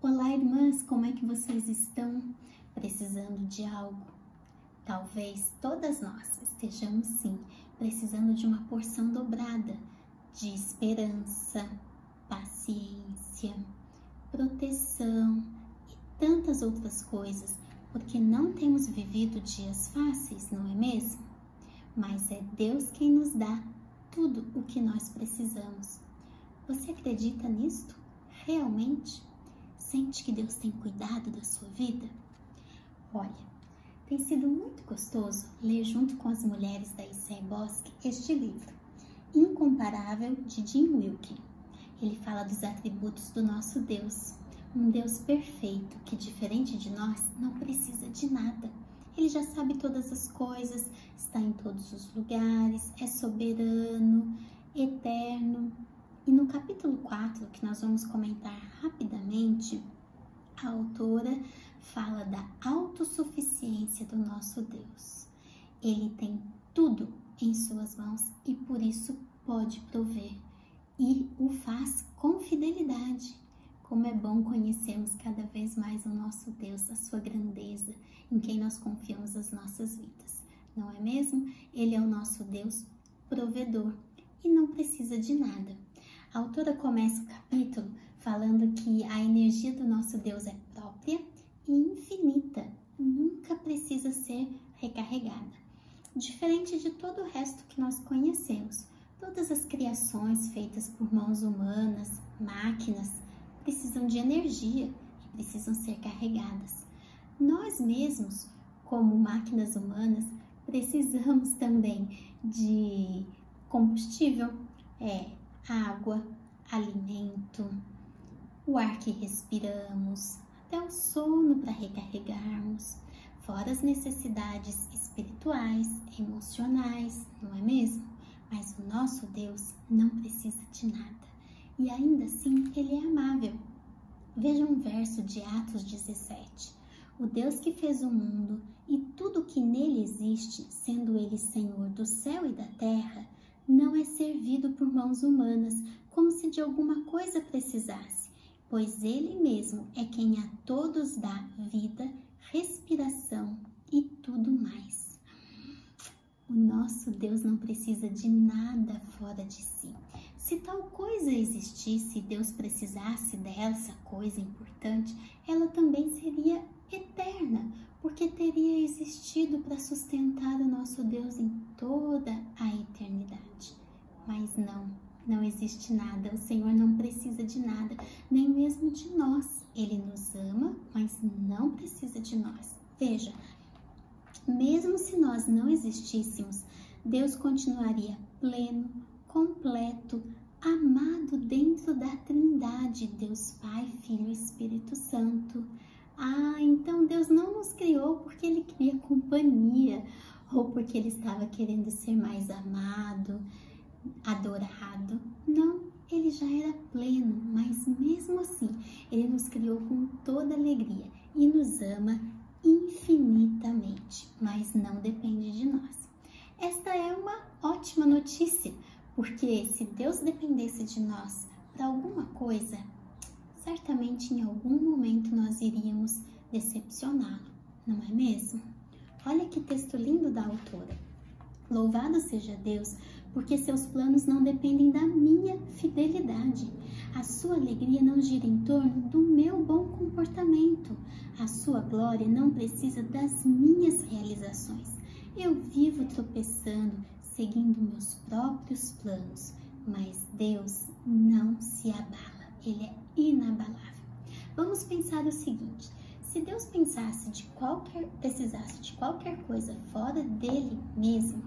Olá, irmãs, como é que vocês estão? Precisando de algo? Talvez todas nós estejamos, sim, precisando de uma porção dobrada de esperança, paciência, proteção e tantas outras coisas, porque não temos vivido dias fáceis, não é mesmo? Mas é Deus quem nos dá tudo o que nós precisamos. Você acredita nisto? Realmente? Sente que Deus tem cuidado da sua vida? Olha, tem sido muito gostoso ler junto com as mulheres da ICE Bosque este livro, Incomparável, de Jim Wilkin. Ele fala dos atributos do nosso Deus, um Deus perfeito que, diferente de nós, não precisa de nada. Ele já sabe todas as coisas, está em todos os lugares, é soberano, eterno. E no capítulo 4, que nós vamos comentar rapidamente, a autora fala da autossuficiência do nosso Deus. Ele tem tudo em suas mãos e por isso pode prover. E o faz com fidelidade. Como é bom conhecermos cada vez mais o nosso Deus, a sua grandeza, em quem nós confiamos as nossas vidas. Não é mesmo? Ele é o nosso Deus provedor e não precisa de nada. A autora começa o capítulo falando que a energia do nosso Deus é própria e infinita, nunca precisa ser recarregada. Diferente de todo o resto que nós conhecemos, todas as criações feitas por mãos humanas, máquinas, precisam de energia e precisam ser carregadas. Nós mesmos, como máquinas humanas, precisamos também de combustível, água, alimento, o ar que respiramos, até o sono para recarregarmos, fora as necessidades espirituais, emocionais, não é mesmo? Mas o nosso Deus não precisa de nada e ainda assim Ele é amável. Veja um verso de Atos 17. O Deus que fez o mundo e tudo que nele existe, sendo Ele Senhor do céu e da terra, não é servido por mãos humanas, como se de alguma coisa precisasse, pois Ele mesmo é quem a todos dá vida, respiração e tudo mais. O nosso Deus não precisa de nada fora de si. Se tal coisa existisse e Deus precisasse dessa coisa importante, ela também seria eterna, porque teria existido para sustentar o nosso Deus em toda a eternidade. Mas não existe nada, o Senhor não precisa de nada, nem mesmo de nós. Ele nos ama, mas não precisa de nós. Veja, mesmo se nós não existíssemos, Deus continuaria pleno, completo, amado dentro da Trindade, Deus Pai, Filho e Espírito Santo. Então Deus não nos criou porque Ele queria companhia ou porque Ele estava querendo ser mais amado, adorado. Não, Ele já era pleno, mas mesmo assim Ele nos criou com toda alegria e nos ama infinitamente, mas não depende de nós. Esta é uma ótima notícia, porque se Deus dependesse de nós para alguma coisa, certamente em algum momento nós iríamos decepcioná-lo, não é mesmo? Olha que texto lindo da autora. Louvado seja Deus, porque seus planos não dependem da minha fidelidade. A sua alegria não gira em torno do meu bom comportamento. A sua glória não precisa das minhas realizações. Eu vivo tropeçando, seguindo meus próprios planos, mas Deus não se abala. Ele é inabalável. Vamos pensar o seguinte: se Deus precisasse de qualquer coisa fora dele mesmo,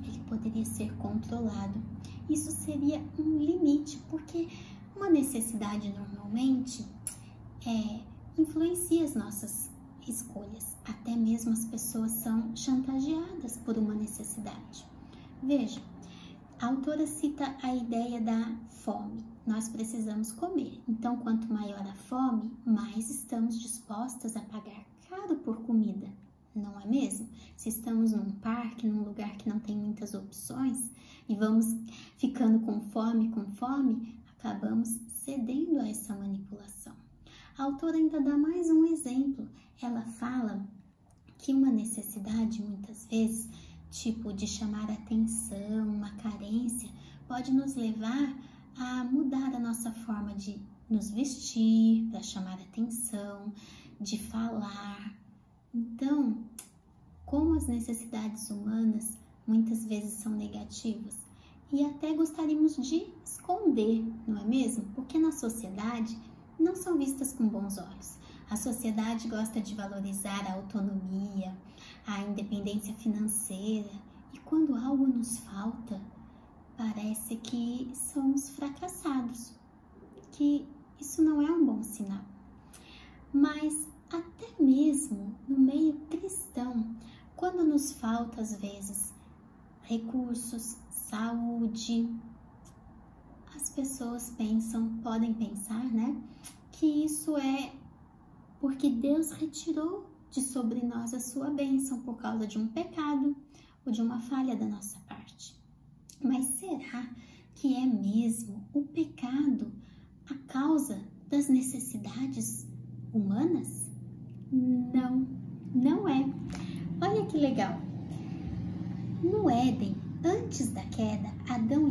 ele poderia ser controlado. Isso seria um limite, porque uma necessidade normalmente influencia as nossas escolhas. Até mesmo as pessoas são chantageadas por uma necessidade. Veja, a autora cita a ideia da fome. Nós precisamos comer, então quanto maior a fome, mais estamos dispostas a pagar caro por comida, não é mesmo? Se estamos num parque, num lugar que não tem muitas opções e vamos ficando com fome, acabamos cedendo a essa manipulação. A autora ainda dá mais um exemplo. Ela fala que uma necessidade, muitas vezes, tipo de chamar atenção, uma carência, pode nos levar a mudar a nossa forma de nos vestir, para chamar atenção, de falar. Então, como as necessidades humanas muitas vezes são negativas e até gostaríamos de esconder, não é mesmo? Porque na sociedade não são vistas com bons olhos. A sociedade gosta de valorizar a autonomia, a independência financeira, e quando algo nos falta, parece que somos fracassados, que isso não é um bom sinal. Mas até mesmo no meio cristão, quando nos falta às vezes recursos, saúde, as pessoas podem pensar, né, que isso é porque Deus retirou de sobre nós a sua bênção por causa de um pecado ou de uma falha da nossa parte. Mas será que é mesmo o pecado a causa das necessidades humanas? Não, não é. Olha que legal. No Éden, antes da queda, Adão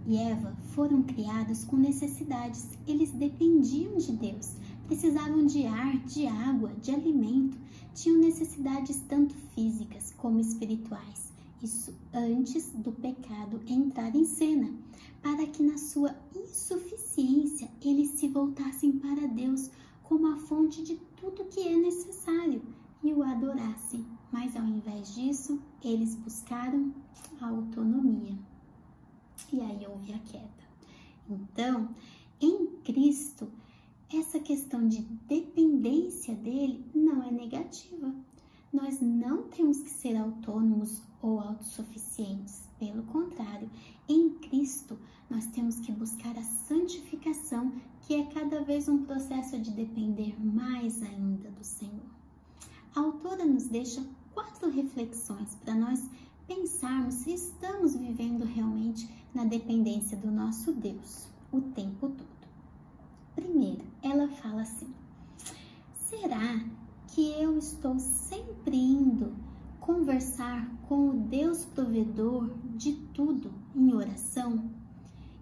e Eva foram criados com necessidades. Eles dependiam de Deus, precisavam de ar, de água, de alimento, tinham necessidades tanto físicas como espirituais. Isso antes do pecado entrar em cena, para que na sua insuficiência eles se voltassem para Deus como a fonte de tudo que é necessário e o adorassem. Mas ao invés disso, eles buscaram a autonomia. E aí houve a queda. Então, em Cristo, essa questão de dependência dele não é negativa. Nós não temos que ser autônomos ou autossuficientes. Pelo contrário, em Cristo, nós temos que buscar a santificação, que é cada vez um processo de depender mais ainda do Senhor. A autora nos deixa 4 reflexões para nós pensarmos se estamos vivendo realmente na dependência do nosso Deus o tempo todo. Primeiro, ela fala assim: será que eu estou sempre indo conversar com o Deus provedor de tudo em oração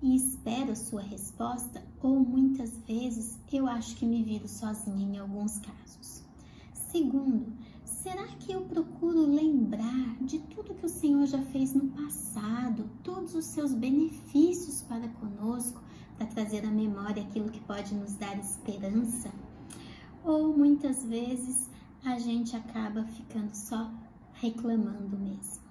e espero a sua resposta, ou muitas vezes eu acho que me viro sozinha em alguns casos? Segundo, será que eu procuro lembrar de tudo que o Senhor já fez no passado, todos os seus benefícios para conosco, para trazer à memória aquilo que pode nos dar esperança? Ou muitas vezes a gente acaba ficando só reclamando mesmo?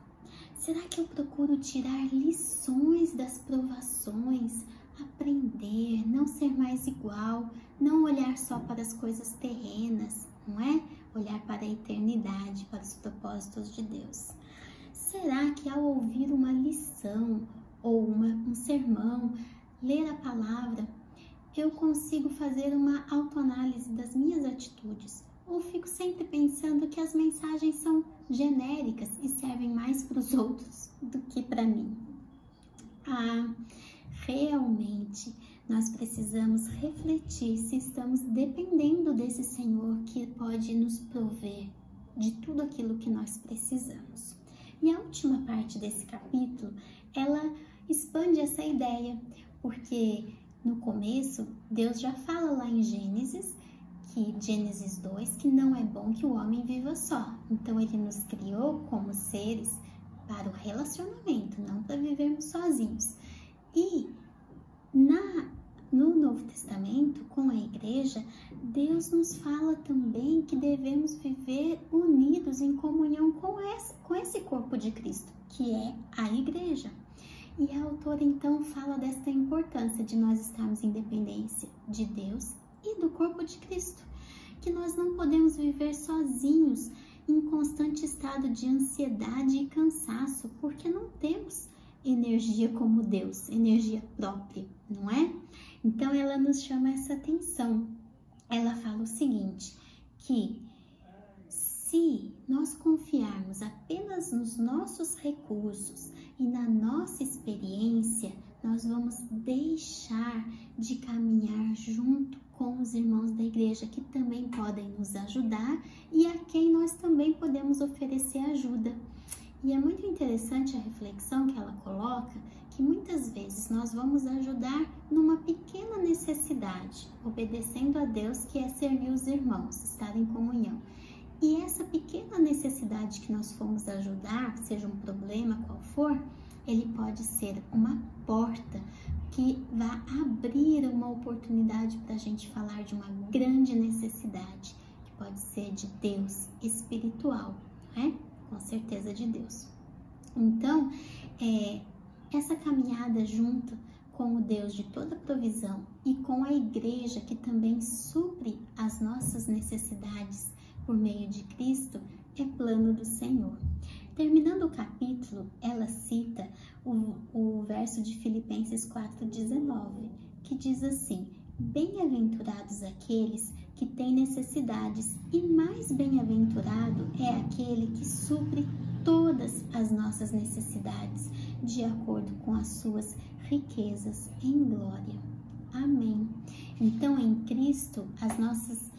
Será que eu procuro tirar lições das provações, aprender, não ser mais igual, não olhar só para as coisas terrenas, não é? Olhar para a eternidade, para os propósitos de Deus. Será que ao ouvir uma lição ou um sermão, ler a palavra, eu consigo fazer uma autoanálise das minhas atitudes? Ou fico sempre pensando que as mensagens são genéricas e servem mais para os outros do que para mim? Realmente, nós precisamos refletir se estamos dependendo desse Senhor que pode nos prover de tudo aquilo que nós precisamos. E a última parte desse capítulo, ela expande essa ideia, porque no começo, Deus já fala lá em Gênesis 2, que não é bom que o homem viva só. Então, ele nos criou como seres para o relacionamento, não para vivermos sozinhos. E no Novo Testamento, com a igreja, Deus nos fala também que devemos viver unidos em comunhão com esse corpo de Cristo, que é a igreja. E a autora então fala desta importância de nós estarmos em dependência de Deus e do corpo de Cristo, que nós não podemos viver sozinhos em constante estado de ansiedade e cansaço, porque não temos energia como Deus, energia própria, não é? Então ela nos chama essa atenção. Ela fala o seguinte, que se nós confiarmos apenas nos nossos recursos e na nossa experiência, nós vamos deixar de caminhar junto com os irmãos da igreja que também podem nos ajudar e a quem nós também podemos oferecer ajuda. E é muito interessante a reflexão que ela coloca, que muitas vezes nós vamos ajudar numa pequena necessidade, obedecendo a Deus, que é servir os irmãos, estar em comunhão. E essa pequena necessidade que nós fomos ajudar, seja um problema qual for, ele pode ser uma porta que vai abrir uma oportunidade para a gente falar de uma grande necessidade, que pode ser de Deus, espiritual, né? Com certeza de Deus. Então, essa caminhada junto com o Deus de toda provisão e com a igreja que também supre as nossas necessidades por meio de Cristo, é plano do Senhor. Terminando o capítulo, ela cita o verso de Filipenses 4,19, que diz assim: bem-aventurados aqueles que têm necessidades, e mais bem-aventurado é aquele que supre todas as nossas necessidades, de acordo com as suas riquezas em glória. Amém. Então, em Cristo, as nossas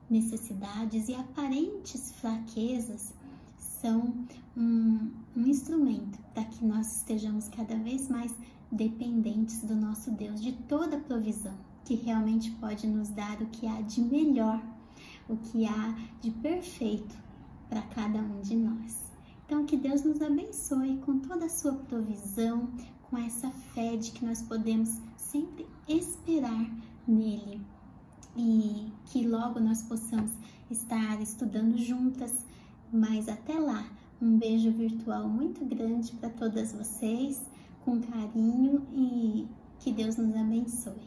necessidades e aparentes fraquezas são um instrumento para que nós estejamos cada vez mais dependentes do nosso Deus, de toda provisão, que realmente pode nos dar o que há de melhor, o que há de perfeito para cada um de nós. Então, que Deus nos abençoe com toda a sua provisão, com essa fé de que nós podemos sempre esperar nele e que logo nós possamos estar estudando juntas. Mas até lá, um beijo virtual muito grande para todas vocês, com carinho, e que Deus nos abençoe.